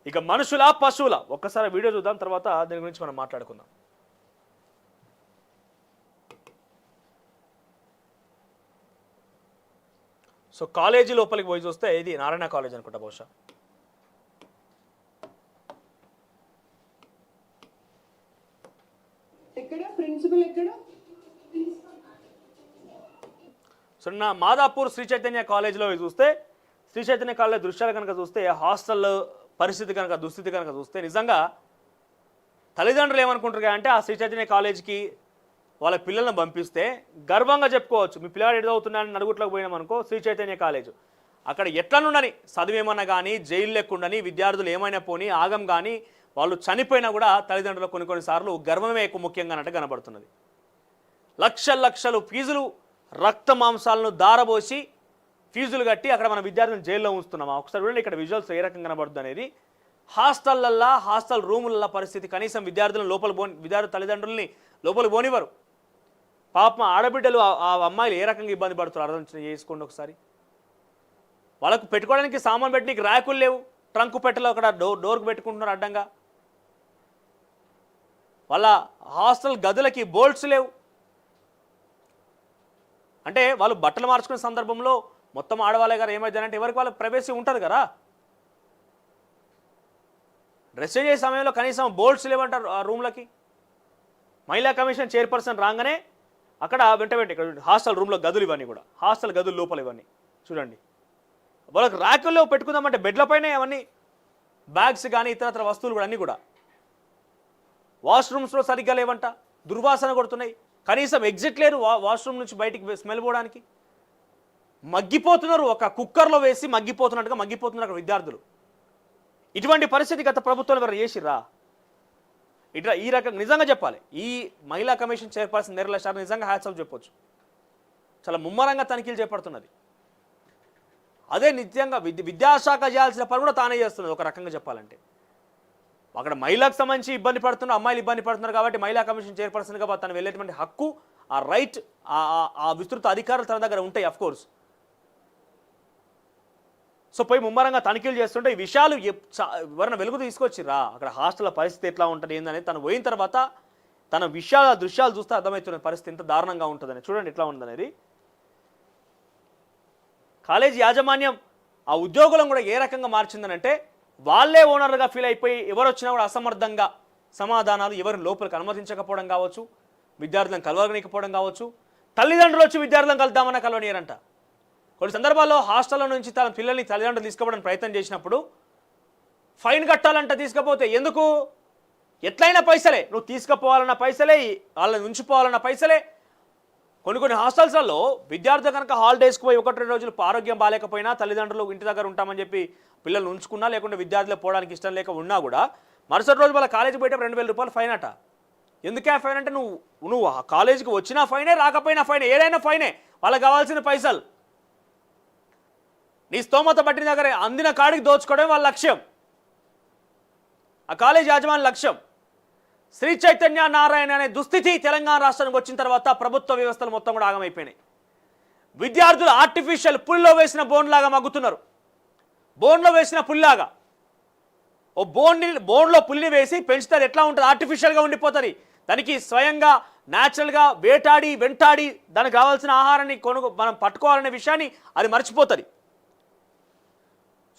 ఇక మనుషుల పశువుల ఒక్కసారి వీడియో చూద్దాం, తర్వాత దీని గురించి మనం మాట్లాడుకుందాం. సో కాలేజీ లోపలికి పోయి చూస్తే ఇది నారాయణ కాలేజ్ అనుకుంటా బహుశా. సో నా మాదాపూర్ శ్రీ చైతన్య కాలేజీలో చూస్తే, శ్రీ చైతన్య కాలేజ్ దృశ్యాలు కనుక చూస్తే, హాస్టల్ పరిస్థితి కనుక, దుస్థితి కనుక చూస్తే నిజంగా తల్లిదండ్రులు ఏమనుకుంటారు అంటే ఆ శ్రీ చైతన్య కాలేజీకి వాళ్ళ పిల్లలను పంపిస్తే గర్వంగా చెప్పుకోవచ్చు, మీ పిల్లవాడు ఎదుగుతున్నాడని నలుగుట్లోకి పోయినామనుకో శ్రీ చైతన్య కాలేజు అక్కడ ఎట్లనుండని చదివేమన్నా కానీ, జైలు లేకుండాని, విద్యార్థులు ఏమైనా పోని, ఆగం కానీ, వాళ్ళు చనిపోయినా కూడా తల్లిదండ్రులు కొన్నిసార్లు గర్వమే ఎక్కువ ముఖ్యంగా అన్నట్టు కనబడుతున్నది. లక్షలు ఫీజులు, రక్త మాంసాలను దారబోసి ఫీజులు కట్టి అక్కడ మన విద్యార్థులను జైల్లో ఉంచుతున్నామా? ఒకసారి చూడండి ఇక్కడ విజువల్స్ ఏ రకంగా కనబడుతుంది అనేది. హాస్టల్లల్లా, హాస్టల్ రూములల్లో పరిస్థితి, కనీసం విద్యార్థులను విద్యార్థి తల్లిదండ్రులని లోపలికి పోనివ్వరు. పాపం ఆడబిడ్డలు, ఆ అమ్మాయిలు ఏ రకంగా ఇబ్బంది పడుతున్నారు అర్థం చేసుకోండి ఒకసారి. వాళ్ళకు పెట్టుకోవడానికి సామాన్ పెట్టడానికి ర్యాకులు లేవు, ట్రంక్ పెట్టలో అక్కడ డోర్కు పెట్టుకుంటున్నారు అడ్డంగా. వాళ్ళ హాస్టల్ గదులకి బోల్ట్స్ లేవు. అంటే వాళ్ళు బట్టలు మార్చుకునే సందర్భంలో మొత్తం ఆడవాళ్ళే గారు ఏమైందంటే ఎవరికి వాళ్ళ ప్రైవసీ ఉంటుంది కదా. డ్రెస్ చేసే సమయంలో కనీసం బోల్ట్స్ లేవంటారు ఆ రూమ్లకి. మహిళా కమిషన్ చైర్పర్సన్ రాగానే అక్కడ వెంట ఇక్కడ హాస్టల్ రూమ్లో గదులు ఇవన్నీ కూడా, హాస్టల్ గదులు లోపల ఇవన్నీ చూడండి. వాళ్ళకి ర్యాకుల్లో పెట్టుకుందామంటే బెడ్లపైనే అవన్నీ బ్యాగ్స్ కానీ ఇతరత్ర వస్తువులు కూడా అన్నీ కూడా. వాష్రూమ్స్లో సరిగ్గా లేవంట, దుర్వాసన కొడుతున్నాయి, కనీసం ఎగ్జిట్ లేరు వాష్రూమ్ నుంచి బయటికి స్మెల్ పోవడానికి. మగ్గిపోతున్నారు, ఒక కుక్కర్లో వేసి మగ్గిపోతున్నట్టుగా మగ్గిపోతున్నారు అక్కడ విద్యార్థులు. ఇటువంటి పరిస్థితి గత ప్రభుత్వం ఎవరు చేసిర్రా? ఇట్లా ఈ రకంగా నిజంగా చెప్పాలి, ఈ మహిళా కమిషన్ చైర్పర్సన్ నిర్మలా శారద నిజంగా హ్యాట్స్ ఆఫ్ చెప్పొచ్చు. చాలా ముమ్మరంగా తనిఖీలు చేపడుతున్నది. అదే నిత్యంగా విద్యాశాఖ చేయాల్సిన పని కూడా తానే చేస్తున్నది ఒక రకంగా చెప్పాలంటే. అక్కడ మహిళలకు సంబంధించి ఇబ్బంది పడుతున్నారు, అమ్మాయిలు ఇబ్బంది పడుతున్నారు కాబట్టి మహిళా కమిషన్ చైర్పర్సన్గా తను వెళ్ళేటువంటి హక్కు, ఆ రైట్, ఆ విస్తృత అధికారులు తన దగ్గర ఉంటాయి అఫ్కోర్స్. సో పోయి ముమ్మరంగా తనిఖీలు చేస్తుంటే ఈ విషయాలు ఎవరైనా వెలుగు తీసుకొచ్చిర్రా? అక్కడ హాస్టల్ పరిస్థితి ఎట్లా ఉంటుంది ఏందనేది తను పోయిన తర్వాత తన దృశ్యాలు చూస్తే అర్థమవుతున్న పరిస్థితి ఎంత దారుణంగా ఉంటుందని. చూడండి ఎట్లా ఉందనేది. కాలేజీ యాజమాన్యం ఆ ఉద్యోగులను కూడా ఏ రకంగా మార్చిందనంటే వాళ్ళే ఓనర్గా ఫీల్ అయిపోయి ఎవరు వచ్చినా కూడా అసమర్థంగా సమాధానాలు, ఎవరిని లోపలికి అనుమతించకపోవడం కావచ్చు, విద్యార్థులను కలవనీయకపోవడం కావచ్చు, తల్లిదండ్రులు వచ్చి విద్యార్థులను కలుద్దామన్నా కలవనీయరంట. కొన్ని సందర్భాల్లో హాస్టల్లో నుంచి తన పిల్లల్ని తల్లిదండ్రులు తీసుకోవడానికి ప్రయత్నం చేసినప్పుడు ఫైన్ కట్టాలంట. తీసుకపోతే ఎందుకు? ఎట్లయినా పైసలే, నువ్వు తీసుకుపోవాలన్న పైసలే, వాళ్ళని ఉంచిపోవాలన్న పైసలే. కొన్ని హాస్టల్స్లలో విద్యార్థులు కనుక హాలిడేస్కి పోయి 1-2 రోజులు ఆరోగ్యం బాగాలేకపోయినా తల్లిదండ్రులు ఇంటి దగ్గర ఉంటామని చెప్పి పిల్లల్ని ఉంచుకున్నా, లేకుంటే విద్యార్థులు పోవడానికి ఇష్టం లేక ఉన్నా కూడా మరుసటి రోజు వాళ్ళ కాలేజీకి పోయేటప్పుడు 2,000 రూపాయలు ఫైన్ అట. ఎందుకే ఆ ఫైన్ అంటే నువ్వు కాలేజీకి వచ్చినా ఫైనే, రాకపోయినా ఫైనే, ఏదైనా ఫైనే. వాళ్ళకి కావాల్సిన పైసలు నీ స్తోమత పట్టిన దగ్గర అందిన కాడికి దోచుకోవడం వాళ్ళ లక్ష్యం, ఆ కాలేజీ యాజమాన్య లక్ష్యం. శ్రీ చైతన్య నారాయణ అనే దుస్థితి తెలంగాణ రాష్ట్రానికి వచ్చిన తర్వాత ప్రభుత్వ వ్యవస్థలు మొత్తం కూడా ఆగమైపోయినాయి. విద్యార్థులు ఆర్టిఫిషియల్ పుల్లో వేసిన బోన్లాగా మగ్గుతున్నారు. బోన్లో వేసిన పుల్లాగా. ఓ బోన్లో పుల్లి వేసి పెంచితే ఎట్లా ఉంటుంది? ఆర్టిఫిషియల్గా ఉండిపోతుంది. దానికి స్వయంగా న్యాచురల్గా వేటాడి వెంటాడి దానికి కావాల్సిన ఆహారాన్ని మనం పట్టుకోవాలనే విషయాన్ని అది మర్చిపోతుంది.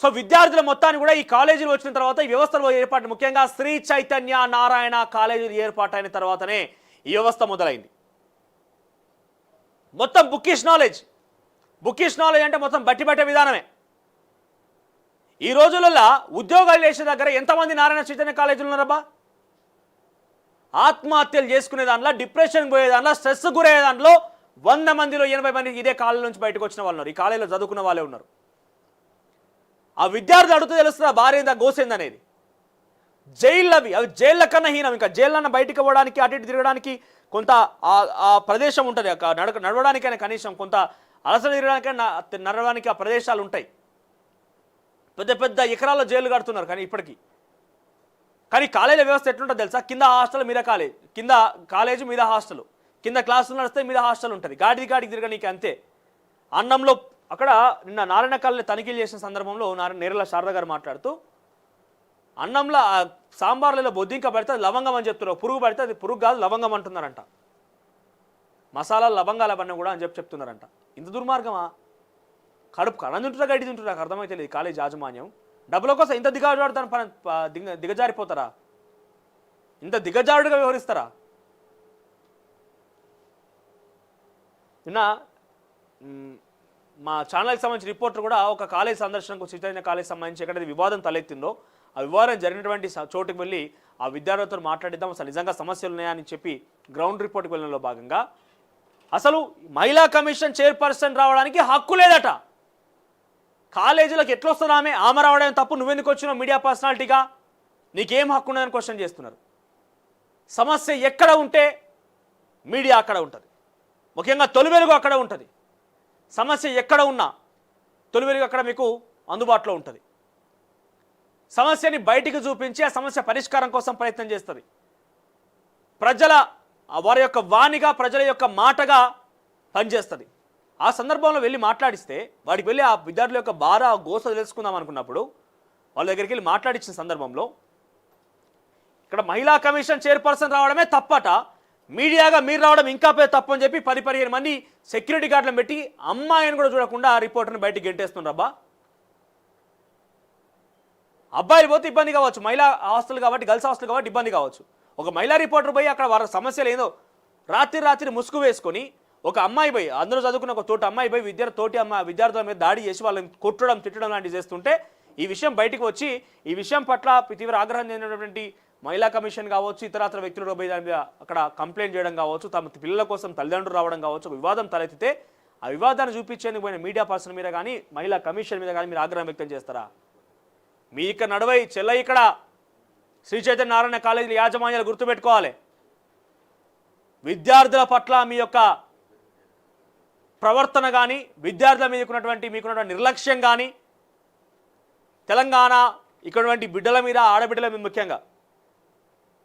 సో విద్యార్థుల మొత్తాన్ని కూడా ఈ కాలేజీలు వచ్చిన తర్వాత ఈ వ్యవస్థలో ఏర్పాటు, ముఖ్యంగా శ్రీ చైతన్య నారాయణ కాలేజీలు ఏర్పాటైన తర్వాతనే ఈ వ్యవస్థ మొదలైంది. మొత్తం బుకిష్ నాలెడ్జ్ అంటే మొత్తం బట్టి విధానమే. ఈ రోజులలో ఉద్యోగాలు చేసే దగ్గర ఎంతమంది నారాయణ చైతన్య కాలేజీలు ఉన్నారబ్బా? ఆత్మహత్యలు చేసుకునే దాంట్లో, డిప్రెషన్ పోయే దాంట్లో, స్ట్రెస్ గురయ్యే దాంట్లో 100 మందిలో 80 మంది ఇదే కాలేజీ నుంచి బయటకు వచ్చిన వాళ్ళు ఉన్నారు. ఈ కాలేజీలో చదువుకున్న వాళ్ళే ఉన్నారు. ఆ విద్యార్థులు అడుగుతూ తెలుస్తుంది భార్య గోసేంది అనేది. అవి జైళ్ళ కన్నా హీనం. ఇంకా జైళ్ళన్న బయటికి పోవడానికి, అటు ఇటు తిరగడానికి కొంత ఆ ప్రదేశం ఉంటుంది, నడవడానికైనా కనీసం కొంత అలసట తిరగడానికైనా నడవడానికి ఆ ప్రదేశాలు ఉంటాయి. పెద్ద ఎకరాల్లో జైలు కడుతున్నారు కానీ కాలేజీ వ్యవస్థ ఎట్లుంటుంది తెలుసా? కింద హాస్టల్ మీద కాలేజ్, కింద కాలేజీ మీద హాస్టల్, కింద క్లాసులు నడిస్తే మీద హాస్టల్ ఉంటుంది. గాడికి తిరగనీకి అంతే. అన్నంలో అక్కడ నిన్న నారాయణ కాలేజీ తనిఖీలు చేసిన సందర్భంలో నిర్మలా శారద గారు మాట్లాడుతూ అన్నంలో సాంబార్లలో బొద్దింక పడితే అది లవంగం అని చెప్తున్నారు, పురుగు పడితే అది పురుగు కాదు లవంగం అంటున్నారంట, మసాలా లవంగాలు అవన్నీ కూడా అని చెప్తున్నారంట. ఇంత దుర్మార్గమా? కడుపు కణం తింటున్నా గడ్డి తింటున్నా నాకు అర్థమైతే లేదు. కాలేజ్ యాజమాన్యం డబ్బుల కోసం ఇంత దిగజారిపోతారా? ఇంత దిగజారుడుగా వ్యవహరిస్తారా? నిన్న మా ఛానల్కి సంబంధించిన రిపోర్టర్ కూడా ఒక కాలేజ్ సందర్శనకు చైతన్య కాలేజ్ సంబంధించి ఎక్కడైతే వివాదం తలెత్తిందో ఆ వివాదం జరిగినటువంటి చోటుకు వెళ్ళి ఆ విద్యార్థులతో మాట్లాడిద్దాం, అసలు నిజంగా సమస్యలు ఉన్నాయని చెప్పి గ్రౌండ్ రిపోర్ట్కి వెళ్ళడంలో భాగంగా అసలు మహిళా కమిషన్ చైర్పర్సన్ రావడానికి హక్కు లేదట. కాలేజీలకు ఎట్లా వస్తుంది ఆమె రావడం తప్పు, నువ్వెందుకు వచ్చినావు మీడియా పర్సనాలిటీగా, నీకేం హక్కు ఉన్నదని క్వశ్చన్ చేస్తున్నారు. సమస్య ఎక్కడ ఉంటే మీడియా అక్కడ ఉంటుంది, ముఖ్యంగా తొలి వెలుగు అక్కడ ఉంటుంది. సమస్య ఎక్కడ ఉన్నా తొలి వెలుగు అక్కడ మీకు అందుబాటులో ఉంటుంది. సమస్యని బయటికి చూపించి ఆ సమస్య పరిష్కారం కోసం ప్రయత్నం చేస్తుంది. వారి యొక్క వాణిగా, ప్రజల యొక్క మాటగా పనిచేస్తుంది. ఆ సందర్భంలో వెళ్ళి మాట్లాడిస్తే వాడికి వెళ్ళి ఆ విద్యార్థుల యొక్క బాధ గోస తెలుసుకుందాం అనుకున్నప్పుడు వాళ్ళ దగ్గరికి వెళ్ళి మాట్లాడించిన సందర్భంలో ఇక్కడ మహిళా కమిషన్ చైర్పర్సన్ రావడమే తప్పట, మీడియాగా మీరు రావడం ఇంకా పెద్ద తప్పు అని చెప్పి 10-15 మంది సెక్యూరిటీ గార్డులను పెట్టి అమ్మాయిని కూడా చూడకుండా ఆ రిపోర్టర్ని బయటికి గెంటేస్తున్నారబ్బా. అబ్బాయిలు పోతే ఇబ్బంది కావచ్చు, మహిళా హాస్టల్ కాబట్టి, గర్ల్స్ హాస్టల్ కాబట్టి ఇబ్బంది కావచ్చు. ఒక మహిళా రిపోర్టర్ పోయి అక్కడ వారి సమస్యలు ఏదో రాత్రి ముసుగు వేసుకొని ఒక అమ్మాయి పోయి, అందరూ చదువుకున్న ఒక తోటి అమ్మాయి పోయి విద్యార్థుల మీద దాడి చేసి వాళ్ళని కొట్టడం తిట్టడం లాంటివి చేస్తుంటే ఈ విషయం బయటకు వచ్చి ఈ విషయం పట్ల తీవ్ర ఆగ్రహం చెందినటువంటి మహిళా కమిషన్ కావచ్చు, ఇతరత్ర వ్యక్తులు పోయి దాని మీద అక్కడ కంప్లైంట్ చేయడం కావచ్చు, తమ పిల్లల కోసం తల్లిదండ్రులు రావడం కావచ్చు, వివాదం తలెత్తితే ఆ వివాదాన్ని చూపించేందుకు పోయిన మీడియా పర్సన్ మీద కానీ మహిళా కమిషన్ మీద కానీ మీరు ఆగ్రహం వ్యక్తం చేస్తారా? మీ ఇక్కడ నడవై చెల్లై ఇక్కడ శ్రీ చైతన్య నారాయణ కాలేజీల యాజమాన్యాలు గుర్తుపెట్టుకోవాలి. విద్యార్థుల పట్ల మీ యొక్క ప్రవర్తన కానీ, విద్యార్థుల మీకున్నటువంటి నిర్లక్ష్యం కానీ, తెలంగాణ ఇక్కడటువంటి బిడ్డల మీద, ఆడబిడ్డల మీద ముఖ్యంగా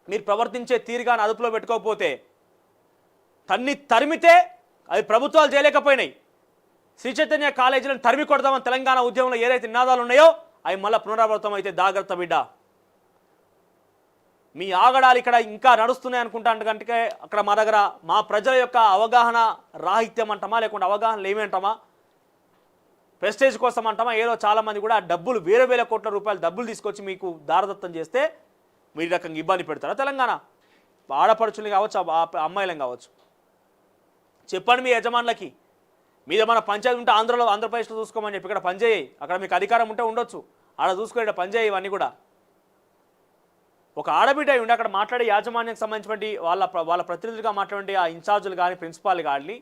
మీరు ప్రవర్తించే తీరుగాని అదుపులో పెట్టుకోకపోతే తరిమితే అవి ప్రభుత్వాలు చేయలేకపోయినాయి. శ్రీ చైతన్య కాలేజీలను తరిమి కొడదామని తెలంగాణ ఉద్యమంలో ఏదైతే నినాదాలు ఉన్నాయో అవి మళ్ళీ పునరావృతం అయితే జాగ్రత్త బిడ్డ. మీ ఆగడాలు ఇక్కడ ఇంకా నడుస్తున్నాయి అనుకుంటాను కంటే అక్కడ మా దగ్గర మా ప్రజల యొక్క అవగాహన రాహిత్యం అంటామా, లేకుంటే అవగాహన లేమంటామా, ప్రెస్టేజ్ కోసం అంటామా, ఏదో చాలామంది కూడా డబ్బులు వేల కోట్ల రూపాయలు డబ్బులు తీసుకొచ్చి మీకు దారదత్తం చేస్తే మీరు రకంగా ఇబ్బంది పెడతారా? తెలంగాణ ఆడపడుచులు కావచ్చు, అమ్మాయిలం కావచ్చు, చెప్పండి మీ యజమానులకి. మీద మన పంచాయతీ ఉంటే ఆంధ్రప్రదేశ్లో చూసుకోమని చెప్పి ఇక్కడ పనిచేయి, అక్కడ మీకు అధికారం ఉంటే ఉండొచ్చు, ఆడ చూసుకొని ఇక్కడ పనిచేయి. ఇవన్నీ కూడా ఒక ఆడబిడ్డ ఉండి అక్కడ మాట్లాడే యాజమాన్యానికి సంబంధించినటువంటి వాళ్ళ ప్రతినిధులుగా మాట్లాడే ఆ ఇన్ఛార్జులు కానీ, ప్రిన్సిపాల్ కానీ,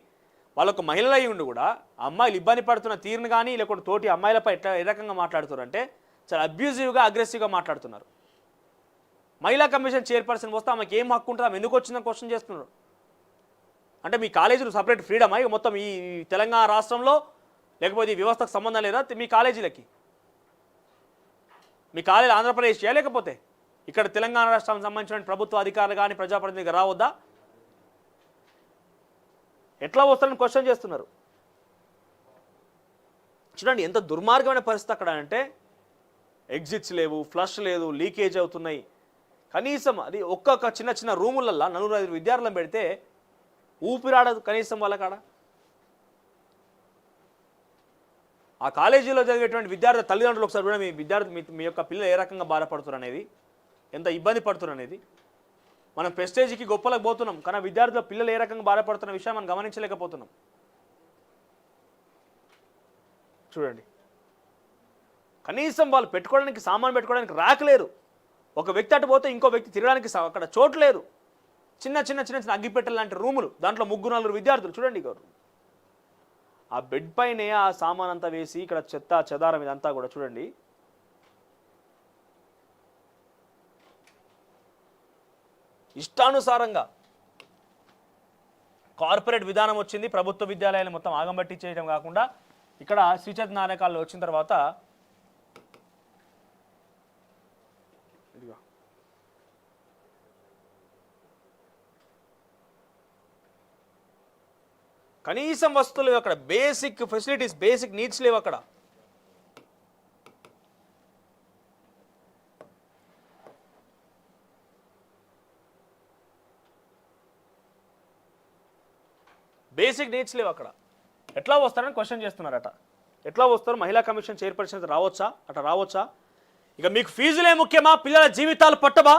వాళ్ళొక మహిళలు అయి ఉండి కూడా అమ్మాయిలు ఇబ్బంది పడుతున్న తీరును కానీ, లేకుంటే తోటి అమ్మాయిలపై ఏ రకంగా మాట్లాడుతున్నారు అంటే చాలా అబ్యూజివ్గా, అగ్రెసివ్గా మాట్లాడుతున్నారు. మహిళా కమిషన్ చైర్పర్సన్ వస్తే ఆమెకి ఏం హక్కు ఉంటుంది, ఆమె ఎందుకు వచ్చిందని క్వశ్చన్ చేస్తున్నారు. అంటే మీ కాలేజీలు సపరేట్ ఫ్రీడమా ఇక మొత్తం ఈ తెలంగాణ రాష్ట్రంలో, లేకపోతే ఈ వ్యవస్థకు సంబంధం లేదా మీ కాలేజీలకి? మీ కాలేజీ ఆంధ్రప్రదేశ్ లేకపోతే ఇక్కడ తెలంగాణ రాష్ట్రానికి సంబంధించిన ప్రభుత్వ అధికారులు కానీ, ప్రజాప్రతినిధిగా రావద్దా? ఎట్లా వస్తారని క్వశ్చన్ చేస్తున్నారు. చూడండి ఎంత దుర్మార్గమైన పరిస్థితి అక్కడ అంటే, ఎగ్జిట్స్ లేవు, ఫ్లష్ లేదు, లీకేజ్ అవుతున్నాయి. కనీసం అది ఒక్కొక్క చిన్న రూములల్లో 4-5 విద్యార్థులను పెడితే ఊపిరాడదు కనీసం వాళ్ళ కాడ. ఆ కాలేజీలో చదివేటువంటి విద్యార్థి తల్లిదండ్రులు ఒకసారి కూడా మీ యొక్క పిల్లలు ఏ రకంగా బాధపడుతున్నారు అనేది, ఎంత ఇబ్బంది పడుతున్నారు అనేది. మనం ప్రెస్టేజ్కి గొప్పలకు పోతున్నాం, కానీ విద్యార్థుల పిల్లలు ఏ రకంగా బాధపడుతున్న విషయం మనం గమనించలేకపోతున్నాం. చూడండి కనీసం వాళ్ళు పెట్టుకోవడానికి, సామాన్ పెట్టుకోవడానికి రాకలేరు. ఒక వ్యక్తి అటు పోతే ఇంకో వ్యక్తి తిరగడానికి అక్కడ చోటు లేదు. చిన్న అగ్గిపెట్టెలు లాంటి రూములు, దాంట్లో 3-4 విద్యార్థులు. చూడండి ఆ బెడ్ పైనే ఆ సామాన్ అంతా వేసి ఇక్కడ చెత్త చెదారం ఇదంతా కూడా చూడండి. ఇష్టానుసారంగా కార్పొరేట్ విధానం వచ్చింది, ప్రభుత్వ విద్యాలయాలు మొత్తం ఆగంబట్టి చేయడం కాకుండా ఇక్కడ శ్రీ చైతన్య నారాయణ కాలేజీలో వచ్చిన తర్వాత కనీసం వస్తువులు అక్కడ, బేసిక్ ఫెసిలిటీస్, బేసిక్ నీడ్స్ లేవు అక్కడ. బేసిక్ నీడ్స్ లేవు అక్కడ. ఎట్లా వస్తారని క్వశ్చన్ చేస్తున్నారట. ఎట్లా వస్తారు? మహిళా కమిషన్ చైర్పర్సన్ రావచ్చా? అట్లా రావచ్చా? ఇక మీకు ఫీజులే ముఖ్యమా? పిల్లల జీవితాలు పట్టవా?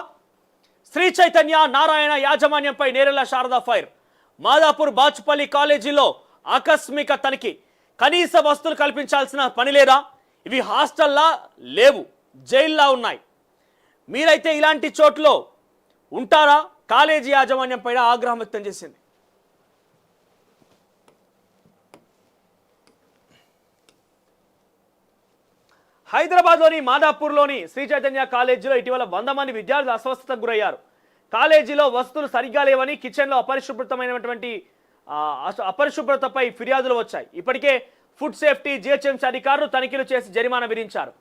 శ్రీ చైతన్య నారాయణ యాజమాన్యంపై నేరెళ్ల శారద ఫైర్. మాదాపూర్ బాచుపల్లి కాలేజీలో ఆకస్మిక తనిఖీ. కనీస వస్తువులు కల్పించాల్సిన పని లేదా? ఇవి హాస్టల్లా లేవు, జైల్లా ఉన్నాయి. మీరైతే ఇలాంటి చోట్లో ఉంటారా? కాలేజీ యాజమాన్యం పైన ఆగ్రహం వ్యక్తం చేసింది. హైదరాబాద్లోని మాదాపూర్లోని శ్రీ చైతన్య కాలేజీలో ఇటీవల 100 మంది విద్యార్థులు అస్వస్థతకు గురయ్యారు. కాలేజీలో వస్తువులు సరిగ్గా లేవని, కిచెన్లో అపరిశుభ్రతపై ఫిర్యాదులు వచ్చాయి. ఇప్పటికే ఫుడ్ సేఫ్టీ జిహెచ్ఎంసీ అధికారులు తనిఖీలు చేసి జరిమానా విధించారు.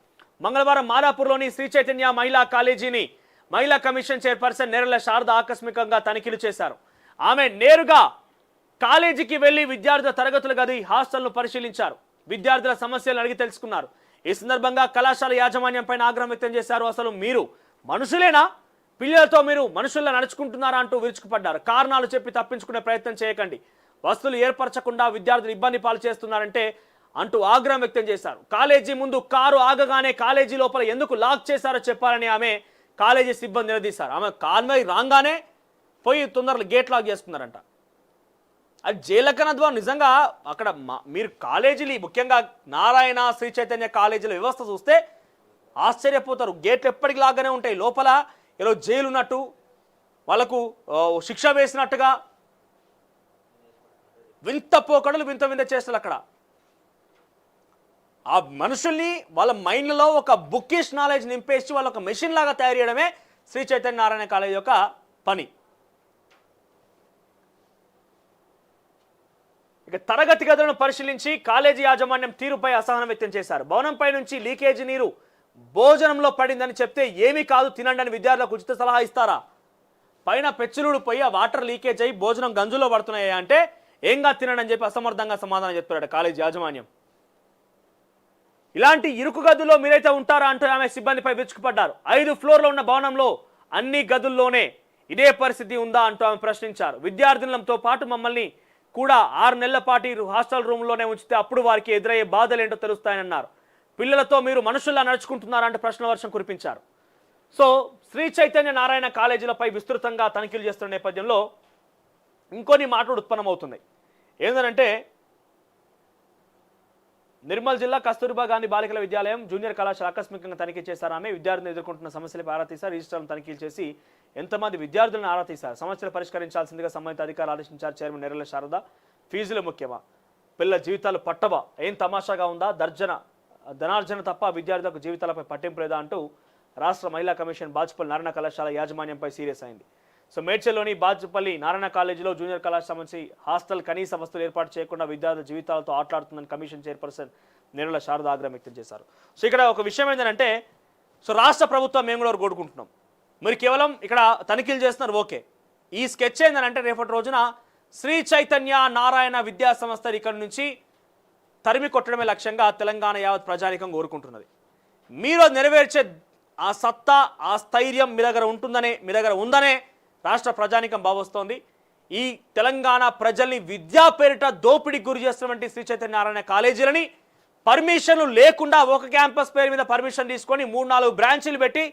మంగళవారం మాదాపూర్లోని శ్రీ చైతన్య మహిళా కాలేజీని మహిళా కమిషన్ చైర్పర్సన్ నేరెళ్ల శారద ఆకస్మికంగా తనిఖీలు చేశారు. ఆమె నేరుగా కాలేజీకి వెళ్లి విద్యార్థుల తరగతుల గది, హాస్టల్ను పరిశీలించారు. విద్యార్థుల సమస్యలను అడిగి తెలుసుకున్నారు. ఈ సందర్భంగా కళాశాల యాజమాన్యం పైన ఆగ్రహం వ్యక్తం చేశారు. అసలు మీరు మనుషులేనా? పిల్లలతో మీరు మనుషుల్లా నడుచుకుంటున్నారా అంటూ విరుచుకుపడ్డారు. కారణాలు చెప్పి తప్పించుకునే ప్రయత్నం చేయకండి, వస్తువులు ఏర్పరచకుండా విద్యార్థులు ఇబ్బంది పాలు చేస్తున్నారంటే అంటూ ఆగ్రహం వ్యక్తం చేశారు. కాలేజీ ముందు కారు ఆగగానే కాలేజీ లోపల ఎందుకు లాక్ చేశారో చెప్పాలని ఆమె కాలేజీ సిబ్బంది నిలదీశారు. ఆమె కాన్వాయ్ రాగానే పోయి తొందరగా గేట్ లాక్ చేసుకున్నారంట. అది జైలకనద్వా. నిజంగా అక్కడ మీరు కాలేజీలు, ముఖ్యంగా నారాయణ శ్రీ చైతన్య కాలేజీల వ్యవస్థ చూస్తే ఆశ్చర్యపోతారు. గేట్లు ఎప్పటికీ లాగానే ఉంటాయి. లోపల ఏదో జైలు ఉన్నట్టు, వాళ్ళకు శిక్ష వేసినట్టుగా వింత పోకడలు, వింత వింత చేస్తారు అక్కడ. ఆ మనుషుల్ని వాళ్ళ మైండ్లలో ఒక బుక్కిష్ నాలెడ్జ్ నింపేసి వాళ్ళ ఒక మెషిన్ లాగా తయారు చేయడమే శ్రీ చైతన్య నారాయణ కాలేజ్ యొక్క పని. ఇక తరగతి గదులను పరిశీలించి కాలేజీ యాజమాన్యం తీరుపై అసహనం వ్యక్తం చేశారు. భవనంపై నుంచి లీకేజీ నీరు భోజనంలో పడిందని చెప్తే ఏమీ కాదు తినండి అని విద్యార్థులకు ఉచిత సలహా ఇస్తారా? పైన పెచ్చులుడు పోయి ఆ వాటర్ లీకేజ్ అయ్యి భోజనం గంజులో పడుతున్నాయా అంటే ఏంగా తినండి అని చెప్పి అసమర్థంగా సమాధానం చెప్తున్నాడు కాలేజీ యాజమాన్యం. ఇలాంటి ఇరుకు గదుల్లో మీరైతే ఉంటారా అంటూ ఆమె సిబ్బందిపై విరుచుకుపడ్డారు. 5 ఫ్లోర్లో ఉన్న భవనంలో అన్ని గదుల్లోనే ఇదే పరిస్థితి ఉందా అంటూ ఆమె ప్రశ్నించారు. విద్యార్థులతో పాటు మమ్మల్ని కూడా 6 నెలల పాటు హాస్టల్ రూమ్లోనే ఉంచితే అప్పుడు వారికి ఎదురయ్యే బాధలు ఏంటో తెలుస్తాయని అన్నారు. పిల్లలతో మీరు మనుషుల్లా నడుచుకుంటున్నారంటే ప్రశ్న వర్షం కురిపించారు. సో శ్రీ చైతన్య నారాయణ కాలేజీలపై విస్తృతంగా తనిఖీలు చేస్తున్న నేపథ్యంలో ఇంకొన్ని మాటలు ఉత్పన్నమవుతున్నాయి. ఏంటంటే నిర్మల్ జిల్లా కస్తూర్బా గాంధీ బాలికల విద్యాలయం జూనియర్ కళాశాల ఆకస్మికంగా తనిఖీ చేశారు. ఆమె విద్యార్థులు ఎదుర్కొంటున్న సమస్యలపై ఆరా తీశారు. రిజిస్టర్లను తనిఖీలు చేసి ఎంతమంది విద్యార్థులను ఆరా తీశారు. సమస్యలు పరిష్కరించాల్సిందిగా సంబంధిత అధికారులు ఆదేశించారు. చైర్మన్ నేరెళ్ల శారద. ఫీజులు ముఖ్యమా? పిల్లల జీవితాలు పట్టవా? ఏం తమాషాగా ఉందా? ధనార్జన తప్ప విద్యార్థులకు జీవితాలపై పట్టింపు లేదా అంటూ రాష్ట్ర మహిళా కమిషన్ బాచుపల్లి నారాయణ కళాశాల యాజమాన్యంపై సీరియస్ అయింది. సో మేడ్చల్లోని బాచుపల్లి నారాయణ కాలేజీలో జూనియర్ కళాశాల సంబంధించి హాస్టల్ కనీస వస్తువులు ఏర్పాటు చేయకుండా విద్యార్థుల జీవితాలతో ఆటలాడుతుందని కమిషన్ చైర్పర్సన్ నేరెళ్ల శారద ఆగ్రహం వ్యక్తం చేశారు. సో ఇక్కడ ఒక విషయం ఏంటంటే, సో రాష్ట్ర ప్రభుత్వం మేము కూడా కోరుకుంటున్నాం, మీరు కేవలం ఇక్కడ తనిఖీలు చేస్తున్నారు ఓకే. ఈ స్కెచ్ ఏంటంటే రేపటి రోజున శ్రీ చైతన్య నారాయణ విద్యా సంస్థ ఇక్కడ నుంచి తరిమి కొట్టడమే లక్ష్యంగా తెలంగాణ యావత్ ప్రజానికం కోరుకుంటున్నది. మీరు నెరవేర్చే ఆ సత్తా, ఆ స్థైర్యం మీ దగ్గర ఉందనే రాష్ట్ర ప్రజానికం భావిస్తోంది. ఈ తెలంగాణ ప్రజల్ని విద్యా పేరిట దోపిడీకి గురి చేస్తున్నటువంటి శ్రీ చైతన్య నారాయణ కాలేజీలని పర్మిషన్లు లేకుండా ఒక క్యాంపస్ పేరు మీద పర్మిషన్ తీసుకొని 3-4 బ్రాంచీలు పెట్టి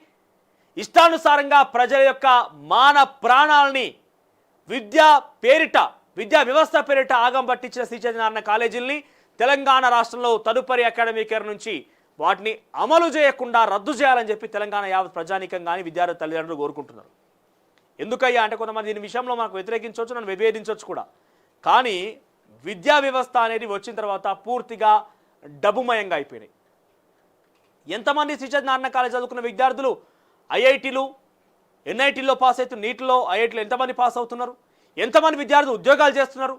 ఇష్టానుసారంగా ప్రజల యొక్క మాన ప్రాణాలని విద్యా వ్యవస్థ పేరిట ఆగం పట్టించిన శ్రీ చైతన్య నారాయణ కాలేజీలని తెలంగాణ రాష్ట్రంలో తదుపరి అకాడమిక్ ఇయర్ నుంచి వాటిని అమలు చేయకుండా రద్దు చేయాలని చెప్పి తెలంగాణ యావత్ ప్రజానికం కానీ విద్యార్థి తల్లిదండ్రులు కోరుకుంటున్నారు. ఎందుకయ్యా అంటే కొంతమంది దీని విషయంలో మనకు వ్యతిరేకించవచ్చు, నన్ను విభేదించవచ్చు కూడా. కానీ విద్యా వ్యవస్థ అనేది వచ్చిన తర్వాత పూర్తిగా డబ్బుమయంగా అయిపోయినాయి. ఎంతమంది శ్రీ చైతన్య నారాయణ కాలేజ్ చదువుకున్న విద్యార్థులు ఐఐటీలు, ఎన్ఐటీల్లో పాస్ అవుతున్నారు, నీట్లో ఐఐటీలో ఎంతమంది పాస్ అవుతున్నారు, ఎంతమంది విద్యార్థులు ఉద్యోగాలు చేస్తున్నారు,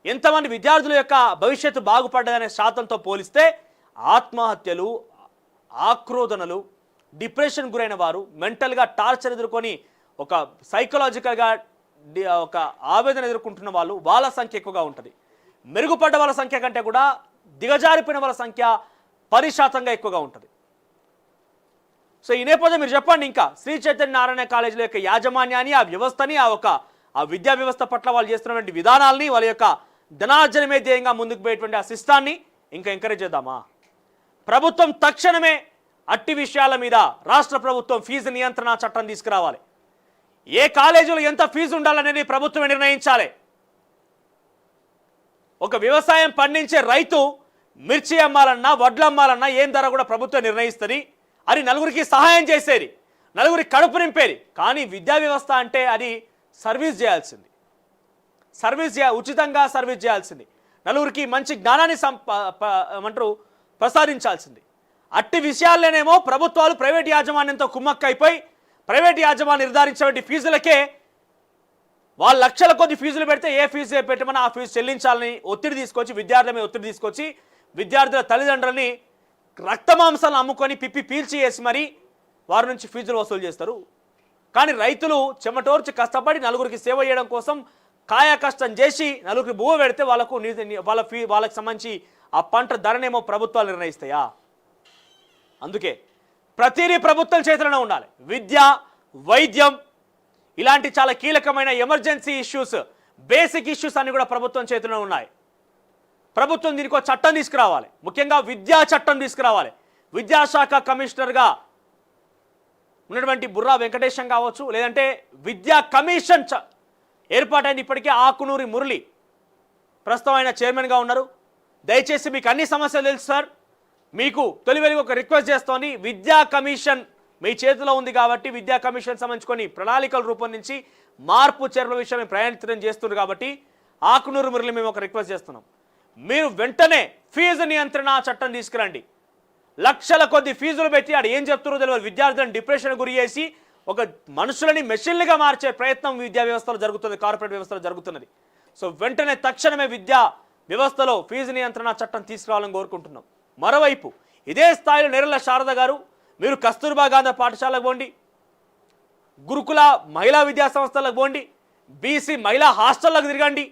ఎంతమంది విద్యార్థుల యొక్క భవిష్యత్తు బాగుపడ్డదనే శాతంతో పోలిస్తే ఆత్మహత్యలు, ఆక్రోధనలు, డిప్రెషన్ గురైన వారు, మెంటల్గా టార్చర్ ఎదుర్కొని ఒక సైకలాజికల్గా ఒక ఆవేదన ఎదుర్కొంటున్న వాళ్ళ సంఖ్య ఎక్కువగా ఉంటుంది. మెరుగుపడ్డ వాళ్ళ సంఖ్య కంటే కూడా దిగజారిపోయిన వాళ్ళ సంఖ్య 10% ఎక్కువగా ఉంటుంది. సో ఈ నేపథ్యం మీరు చెప్పండి, ఇంకా శ్రీ చైతన్య నారాయణ కాలేజీల యొక్క యాజమాన్యాన్ని, ఆ వ్యవస్థని, ఆ విద్యా వ్యవస్థ పట్ల వాళ్ళు చేస్తున్నటువంటి విధానాలని, వాళ్ళ యొక్క ధనార్జనమే ధ్యేయంగా ముందుకు పోయేటువంటి ఆ సిస్టాన్ని ఇంకా ఎంకరేజ్ చేద్దామా? ప్రభుత్వం తక్షణమే అట్టి విషయాల మీద రాష్ట్ర ప్రభుత్వం ఫీజు నియంత్రణ చట్టం తీసుకురావాలి. ఏ కాలేజీలో ఎంత ఫీజు ఉండాలనేది ప్రభుత్వం నిర్ణయించాలి. ఒక వ్యవసాయం పండించే రైతు మిర్చి అమ్మాలన్నా వడ్లు అమ్మాలన్నా ఏం ధర కూడా ప్రభుత్వం నిర్ణయిస్తుంది. అది నలుగురికి సహాయం చేసేది, నలుగురికి కడుపు నింపేది. కానీ విద్యా వ్యవస్థ అంటే అది సర్వీస్ చేయాల్సింది, ఉచితంగా సర్వీస్ చేయాల్సింది, నలుగురికి మంచి జ్ఞానాన్ని ఏమంటారు ప్రసాదించాల్సింది. అట్టి విషయాల్లోనేమో ప్రభుత్వాలు ప్రైవేట్ యాజమాన్యంతో కుమ్మక్కైపోయి ప్రైవేట్ యాజమాన్యం నిర్ధారించే ఫీజులకే వాళ్ళు లక్షల కొద్ది ఫీజులు పెడితే ఏ ఫీజు పెట్టమని ఆ ఫీజు చెల్లించాలని ఒత్తిడి తీసుకొచ్చి విద్యార్థుల మీద ఒత్తిడి తీసుకొచ్చి విద్యార్థుల తల్లిదండ్రులని రక్తమాంసాలను అమ్ముకొని పిప్పి పీల్చి వేసి మరీ వారి నుంచి ఫీజులు వసూలు చేస్తారు. కానీ రైతులు చెమటోర్చి కష్టపడి నలుగురికి సేవ చేయడం కోసం కాయ కష్టం చేసి నలుగురికి బువ్వ పెడితే వాళ్ళకి సంబంధించి ఆ పంట ధరనేమో ప్రభుత్వాలు నిర్ణయిస్తాయా? అందుకే ప్రతిదీ ప్రభుత్వం చేతిలోనే ఉండాలి. విద్య, వైద్యం ఇలాంటి చాలా కీలకమైన ఎమర్జెన్సీ ఇష్యూస్, బేసిక్ ఇష్యూస్ అన్ని కూడా ప్రభుత్వం చేతిలో ఉన్నాయి. ప్రభుత్వం దీనికి ఒక చట్టం తీసుకురావాలి, ముఖ్యంగా విద్యా చట్టం తీసుకురావాలి. విద్యాశాఖ కమిషనర్గా ఉన్నటువంటి బుర్రా వెంకటేశం కావచ్చు, లేదంటే విద్యా కమిషన్ ఏర్పాటైంది ఇప్పటికే ఆకునూరి మురళి ప్రస్తుతం ఆయన చైర్మన్గా ఉన్నారు. దయచేసి మీకు అన్ని సమస్యలు తెలుసు సార్, మీకు తొలివెలుగు ఒక రిక్వెస్ట్ చేస్తోంది. విద్యా కమిషన్ మీ చేతిలో ఉంది కాబట్టి విద్యా కమిషన్ సంబంధించుకొని ప్రణాళికలు రూపొందించి మార్పు చేర్పుల విషయం ప్రయాణితం చేస్తున్నారు కాబట్టి ఆకునూరు మురళి మేము ఒక రిక్వెస్ట్ చేస్తున్నాం. మీరు వెంటనే ఫీజు నియంత్రణ చట్టం తీసుకురండి. లక్షల కొద్ది ఫీజులు పెట్టి ఆడ ఏం చెప్తారో తెలియదు. విద్యార్థులను డిప్రెషన్ గురి చేసి ఒక మనుషులని మెషిన్లుగా మార్చే ప్రయత్నం విద్యా వ్యవస్థలో జరుగుతుంది, కార్పొరేట్ వ్యవస్థలో జరుగుతున్నది. సో వెంటనే తక్షణమే విద్యా వ్యవస్థలో ఫీజు నియంత్రణ చట్టం తీసుకురావాలని కోరుకుంటున్నాం. మరోవైపు ఇదే స్థాయిలో నెర్రెల శారద గారు మీరు కస్తూర్బా గాంధీ పాఠశాలకు పోండి, గురుకుల మహిళా విద్యా సంస్థలకు పోండి, బీసీ మహిళా హాస్టళ్లకు తిరగండి.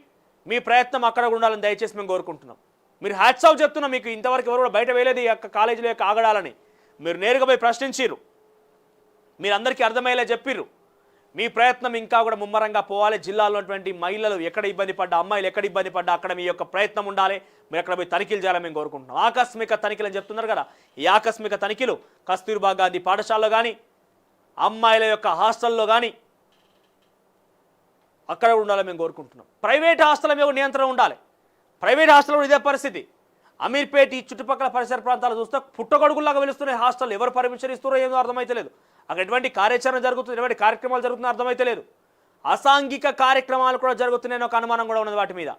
మీ ప్రయత్నం అక్కడ ఉండాలని దయచేసి మేము కోరుకుంటున్నాం. మీరు హ్యాట్స్ ఆఫ్ చెప్తున్నాం, మీకు ఇంతవరకు ఎవరు కూడా బయట వేయలేదు ఈ యొక్క కాలేజీల యొక్క ఆగడాలని. మీరు నేరుగా పోయి ప్రశ్నించారు, మీరు అందరికీ అర్థమయ్యేలా చెప్పిర్రు. మీ ప్రయత్నం ఇంకా కూడా ముమ్మరంగా పోవాలి. జిల్లాలో ఉన్నటువంటి మహిళలు ఎక్కడ ఇబ్బంది పడ్డా, అమ్మాయిలు ఎక్కడ ఇబ్బంది పడ్డా అక్కడ మీ యొక్క ప్రయత్నం ఉండాలి. మీరు అక్కడ పోయి తనిఖీలు చేయాలని మేము కోరుకుంటున్నాం. ఆకస్మిక తనిఖీలు అని చెప్తున్నారు కదా, ఈ ఆకస్మిక తనిఖీలు కస్తూర్బా గాంధీ పాఠశాలలో కానీ అమ్మాయిల యొక్క హాస్టల్లో కానీ అక్కడ ఉండాలని మేము కోరుకుంటున్నాం. ప్రైవేట్ హాస్టల్ మీద నియంత్రణ ఉండాలి. ప్రైవేట్ హాస్టల్లో ఇదే పరిస్థితి. అమీర్పేట ఈ చుట్టుపక్కల పరిసర ప్రాంతాలు చూస్తే పుట్టగొడుగుల్లాగా వెలుస్తున్నాయి హాస్టల్. ఎవరు పర్మిషన్ ఇస్తారో ఏమో అర్థమైతే లేదు. అక్కడ ఎటువంటి కార్యాచరణ జరుగుతుంది, ఎటువంటి కార్యక్రమాలు జరుగుతున్నాయో అర్థమైతే లేదు. అసాంఘిక కార్యక్రమాలు కూడా జరుగుతున్నాయని ఒక అనుమానం కూడా ఉన్నది వాటి మీద.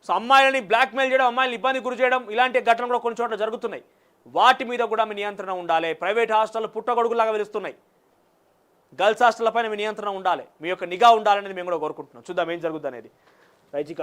సో అమ్మాయిలని బ్లాక్మెయిల్ చేయడం, అమ్మాయిని ఇబ్బంది గురి చేయడం, ఇలాంటి ఘటనలు కూడా కొన్ని చోట్ల జరుగుతున్నాయి. వాటి మీద కూడా మీ నియంత్రణ ఉండాలి. ప్రైవేట్ హాస్టల్ పుట్టగొడుగులాగా వెలుస్తున్నాయి. గర్ల్స్ హాస్టల్ పైన మీ నియంత్రణ ఉండాలి, మీ యొక్క నిఘా ఉండాలనేది మేము కూడా కోరుకుంటున్నాం. చూద్దాం ఏం జరుగుతుంది అనేది. రైజిక